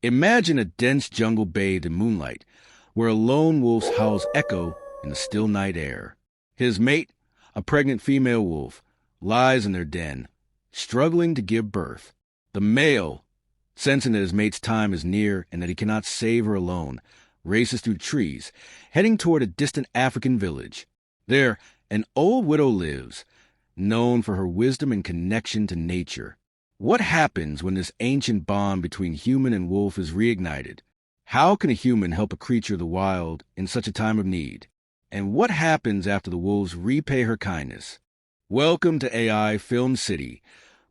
Imagine a dense jungle bathed in moonlight, where a lone wolf's howls echo in the still night air. His mate, a pregnant female wolf, lies in their den, struggling to give birth. The male, sensing that his mate's time is near and that he cannot save her alone, races through the trees, heading toward a distant African village. There, an old widow lives, known for her wisdom and connection to nature. What happens when this ancient bond between human and wolf is reignited? How can a human help a creature of the wild in such a time of need? And what happens after the wolves repay her kindness? Welcome to AI Film City,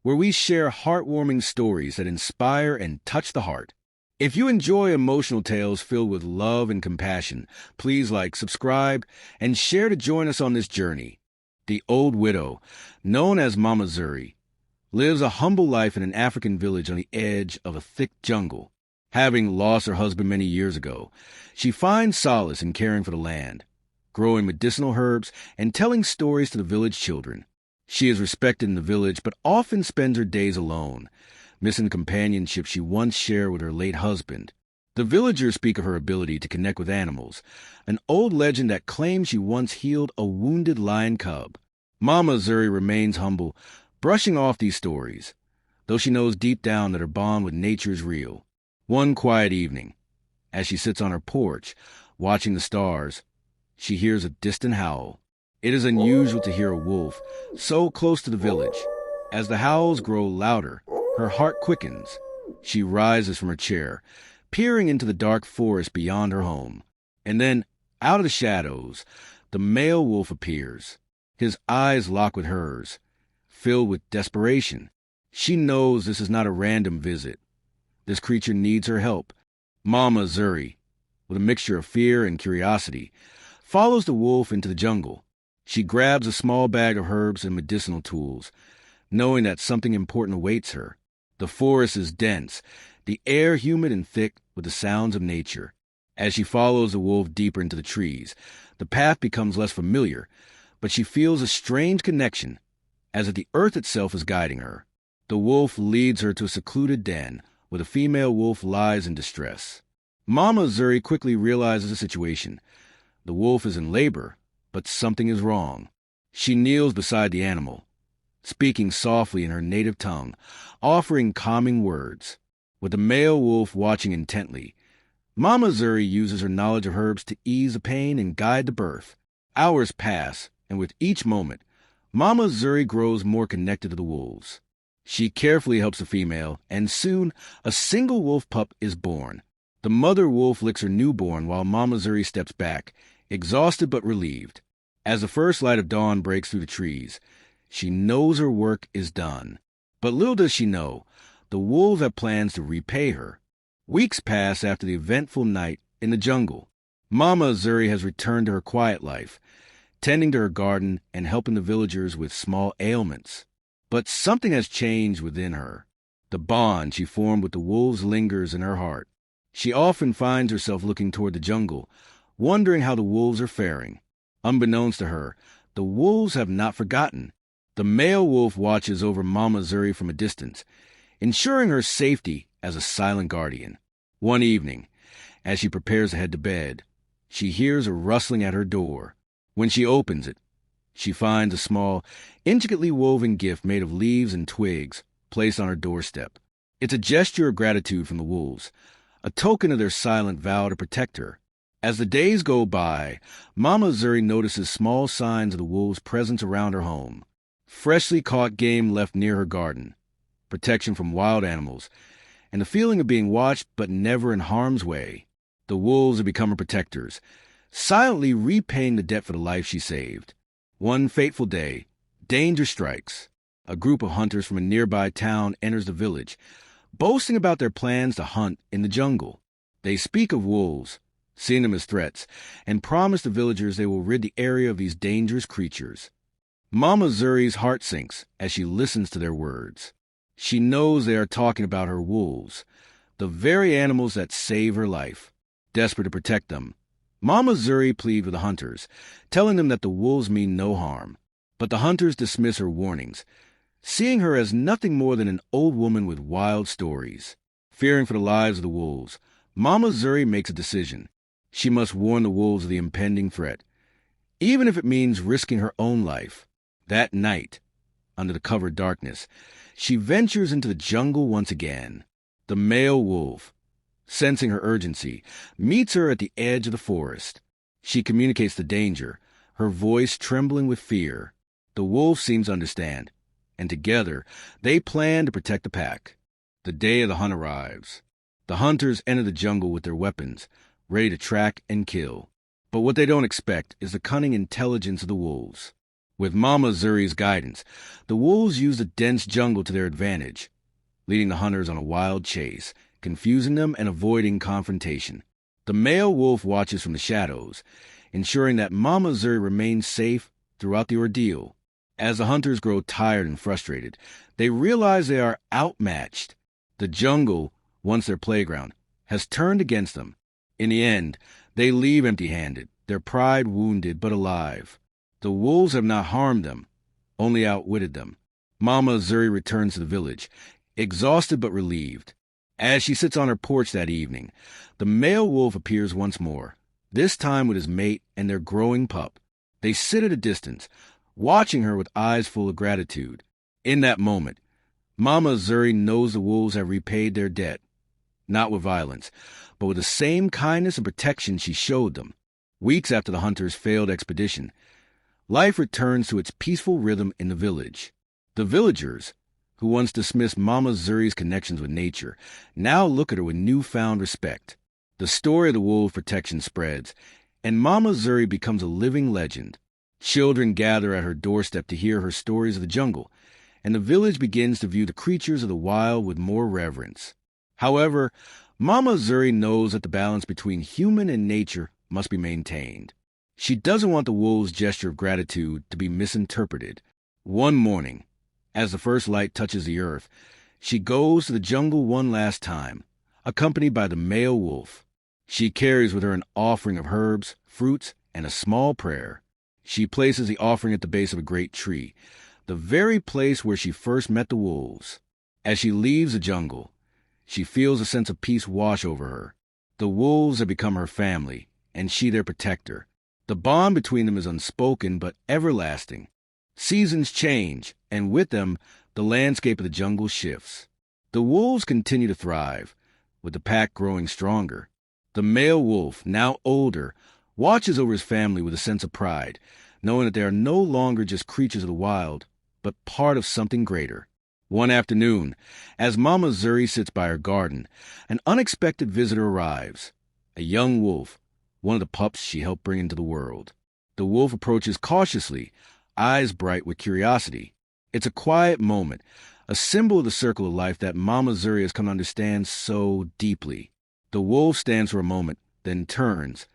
where we share heartwarming stories that inspire and touch the heart. If you enjoy emotional tales filled with love and compassion, please like, subscribe, and share to join us on this journey. The old widow, known as Mama Zuri, lives a humble life in an African village on the edge of a thick jungle. Having lost her husband many years ago, she finds solace in caring for the land, growing medicinal herbs, and telling stories to the village children. She is respected in the village, but often spends her days alone, missing the companionship she once shared with her late husband. The villagers speak of her ability to connect with animals, an old legend that claims she once healed a wounded lion cub. Mama Zuri remains humble, brushing off these stories, though she knows deep down that her bond with nature is real. One quiet evening, as she sits on her porch, watching the stars, she hears a distant howl. It is unusual to hear a wolf so close to the village. As the howls grow louder, her heart quickens. She rises from her chair, peering into the dark forest beyond her home. And then, out of the shadows, the male wolf appears. His eyes lock with hers, filled with desperation. She knows this is not a random visit. This creature needs her help. Mama Zuri, with a mixture of fear and curiosity, follows the wolf into the jungle. She grabs a small bag of herbs and medicinal tools, knowing that something important awaits her. The forest is dense, the air humid and thick with the sounds of nature. As she follows the wolf deeper into the trees, the path becomes less familiar, but she feels a strange connection, as if the earth itself is guiding her. The wolf leads her to a secluded den, where the female wolf lies in distress. Mama Zuri quickly realizes the situation. The wolf is in labor, but something is wrong. She kneels beside the animal, speaking softly in her native tongue, offering calming words. With the male wolf watching intently, Mama Zuri uses her knowledge of herbs to ease the pain and guide the birth. Hours pass, and with each moment, Mama Zuri grows more connected to the wolves. She carefully helps the female, and soon a single wolf pup is born. The mother wolf licks her newborn while Mama Zuri steps back, exhausted but relieved. As the first light of dawn breaks through the trees, she knows her work is done. But little does she know, the wolves have plans to repay her. Weeks pass after the eventful night in the jungle. Mama Zuri has returned to her quiet life, tending to her garden and helping the villagers with small ailments. But something has changed within her. The bond she formed with the wolves lingers in her heart. She often finds herself looking toward the jungle, wondering how the wolves are faring. Unbeknownst to her, the wolves have not forgotten. The male wolf watches over Mama Zuri from a distance, ensuring her safety as a silent guardian. One evening, as she prepares to head to bed, she hears a rustling at her door. When she opens it, she finds a small, intricately woven gift made of leaves and twigs placed on her doorstep. It's a gesture of gratitude from the wolves, a token of their silent vow to protect her. As the days go by, Mama Zuri notices small signs of the wolves' presence around her home. Freshly caught game left near her garden, protection from wild animals, and the feeling of being watched but never in harm's way. The wolves have become her protectors, silently repaying the debt for the life she saved. One fateful day, danger strikes. A group of hunters from a nearby town enters the village, boasting about their plans to hunt in the jungle. They speak of wolves, seeing them as threats, and promise the villagers they will rid the area of these dangerous creatures. Mama Zuri's heart sinks as she listens to their words. She knows they are talking about her wolves, the very animals that save her life. Desperate to protect them, Mama Zuri pleads with the hunters, telling them that the wolves mean no harm. But the hunters dismiss her warnings, seeing her as nothing more than an old woman with wild stories. Fearing for the lives of the wolves, Mama Zuri makes a decision. She must warn the wolves of the impending threat, even if it means risking her own life. That night, under the covered darkness, she ventures into the jungle once again. The male wolf, sensing her urgency, meets her at the edge of the forest. She communicates the danger, her voice trembling with fear. The wolf seems to understand, and together they plan to protect the pack. The day of the hunt arrives. The hunters enter the jungle with their weapons, ready to track and kill. But what they don't expect is the cunning intelligence of the wolves. With Mama Zuri's guidance, the wolves use the dense jungle to their advantage, leading the hunters on a wild chase, confusing them and avoiding confrontation. The male wolf watches from the shadows, ensuring that Mama Zuri remains safe throughout the ordeal. As the hunters grow tired and frustrated, they realize they are outmatched. The jungle, once their playground, has turned against them. In the end, they leave empty-handed, their pride wounded but alive. The wolves have not harmed them, only outwitted them. Mama Zuri returns to the village, exhausted but relieved. As she sits on her porch that evening, the male wolf appears once more, this time with his mate and their growing pup. They sit at a distance, watching her with eyes full of gratitude. In that moment, Mama Zuri knows the wolves have repaid their debt, not with violence, but with the same kindness and protection she showed them. Weeks after the hunters' failed expedition, life returns to its peaceful rhythm in the village. The villagers, who once dismissed Mama Zuri's connections with nature, now look at her with newfound respect. The story of the wolf protection spreads, and Mama Zuri becomes a living legend. Children gather at her doorstep to hear her stories of the jungle, and the village begins to view the creatures of the wild with more reverence. However, Mama Zuri knows that the balance between human and nature must be maintained. She doesn't want the wolves' gesture of gratitude to be misinterpreted. One morning, as the first light touches the earth, she goes to the jungle one last time, accompanied by the male wolf. She carries with her an offering of herbs, fruits, and a small prayer. She places the offering at the base of a great tree, the very place where she first met the wolves. As she leaves the jungle, she feels a sense of peace wash over her. The wolves have become her family, and she their protector. The bond between them is unspoken but everlasting. Seasons change, and with them, the landscape of the jungle shifts. The wolves continue to thrive, with the pack growing stronger. The male wolf, now older, watches over his family with a sense of pride, knowing that they are no longer just creatures of the wild, but part of something greater. One afternoon, as Mama Zuri sits by her garden, an unexpected visitor arrives. A young wolf, one of the pups she helped bring into the world. The wolf approaches cautiously, eyes bright with curiosity. It's a quiet moment, a symbol of the circle of life that Mama Zuri has come to understand so deeply. The wolf stands for a moment, then turns,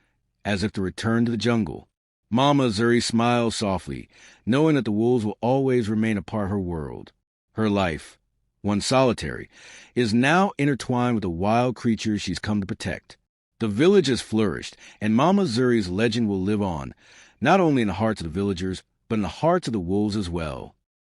as if to return to the jungle. Mama Zuri smiles softly, knowing that the wolves will always remain a part of her world. Her life, once solitary, is now intertwined with the wild creatures she's come to protect. The village has flourished, and Mama Zuri's legend will live on, not only in the hearts of the villagers, but in the hearts of the wolves as well.